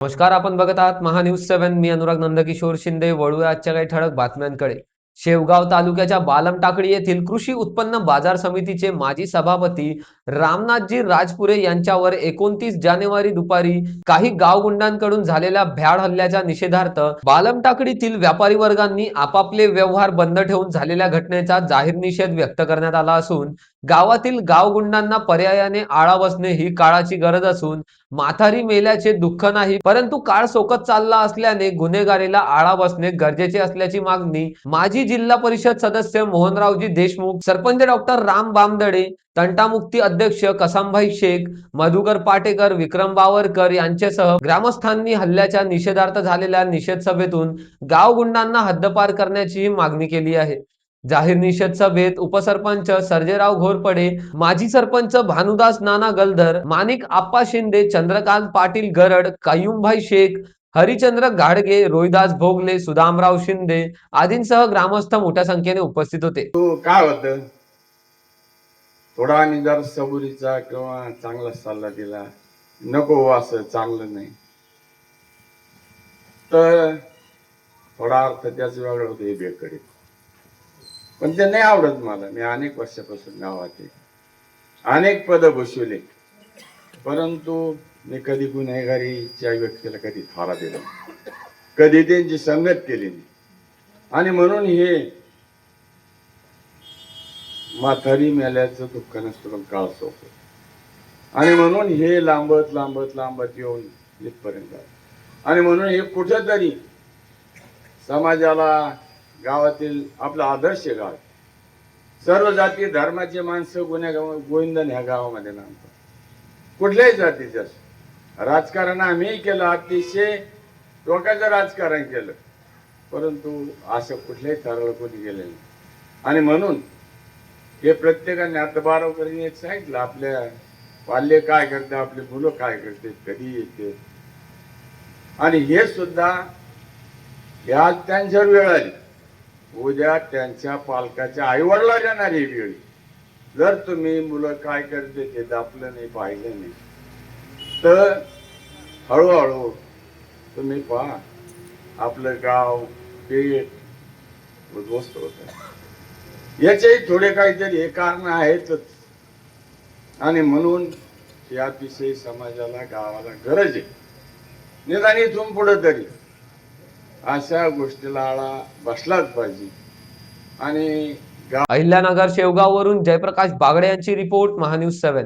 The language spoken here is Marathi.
नमस्कार, आपण बघत आहात महान्यूज 7. मी अनुराग नंदकिशोर शिंदे. वळूया आजच्या काही ठळक बातम्यांकडे. शेवगाव तालुक्याच्या बालमटाकळी येथील कृषी उत्पन्न बाजार समितीचे माजी सभापती रामनाथजी राजपुरे यांच्यावर 29 जानेवारी दुपारी काही गावगुंडांकडून झालेल्या भ्याड हल्ल्याच्या निषेधार्थ बालमटाकडीतील व्यापारी वर्गांनी आपापले व्यवहार बंद ठेवून झालेल्या घटनेचा जाहीर निषेध व्यक्त करण्यात आला असून गावातील गावगुंडांना पर्यायाने आळा बसणे ही काळाची गरज असून माथारी मेल्याचे दुःख नाही, परंतु काळ सोकत चालला असल्याने गुन्हेगारीला आळा बसणे गरजेचे असल्याची मागणी माजी जिल्हा परिषद सदस्य मोहनरावजी देशमुख, सरपंच डॉक्टर राम बामदडे, तंटामुक्ती अध्यक्ष कसामभाई शेख, मधुकर पाटेकर, विक्रम बावरकर यांच्यासह ग्रामस्थांनी हल्ल्याच्या निषेधार्थ झालेल्या निषेध सभेतून गावगुंडांना हद्दपार करण्याची मागणी केली आहे. जाहीर निषेध सभेत उपसरपंच सर्जेराव घोरपडे, माजी सरपंच भानुदास नाना गलधर, माणिक आप्पा शिंदे, चंद्रकांत पाटील गरड, कायुमभाई शेख, हरिचंद्र गाडगे, रोहिदास भोगले, सुदामराव शिंदे आदींसह ग्रामस्थ मोठ्या संख्येने उपस्थित होते. काय होतं, थोडा आणि जर सबुरीचा किंवा चांगला सल्ला दिला, नको असं चांगलं नाही तर थोडा अर्थ त्याच वेगळं होतं हे बेकडे. पण ते नाही आवडत मला. मी अनेक वर्षापासून गावात अनेक पद बसवले, परंतु मी कधी गुन्हेगारीच्या व्यक्तीला कधी थारा दिला, कधी त्यांची संगत केली नाही. आणि म्हणून हे म्हातारी मेल्याचं दुःख नसतं पण काळ सोपं. आणि म्हणून हे लांबत लांबत लांबत येऊन इथपर्यंत. आणि म्हणून हे कुठेतरी समाजाला, गावातील आपलं आदर्श गाव, सर्व जाती धर्माचे माणसं गोविंदन ह्या गावामध्ये नांदतात. कुठल्याही जातीचे राजकारण आम्ही केलं, अतिशय टोकाचं राजकारण केलं, परंतु असं कुठल्याही थराला कोणी गेलं नाही. आणि म्हणून हे प्रत्येकाने आता बारावकरांनी एक सांगितलं, आपल्या पाल्य काय करते, आपली मुलं काय करते, कधी येते. आणि हे सुद्धा या त्यांच्यावर वेळ आली, उद्या त्यांच्या पालकाच्या आईवडिला येणार ही वेळ. जर तुम्ही मुलं काय करते ते दापलं नाही, पाहिलं नाही, तर हळूहळू तुम्ही पहा आपलं गाव पेट उद्ध्वस्त होत. याचे थोडे काहीतरी हे कारण आहेतच. आणि म्हणून हे अतिशय समाजाला, गावाला गरज आहे. निदान इथून पुढे तरी अशा गोष्टीला आळा बसलाच पाहिजे. आणि अहिल्यानगर शेवगाव वरून जयप्रकाश बागडे यांची रिपोर्ट, महान्यूज 7.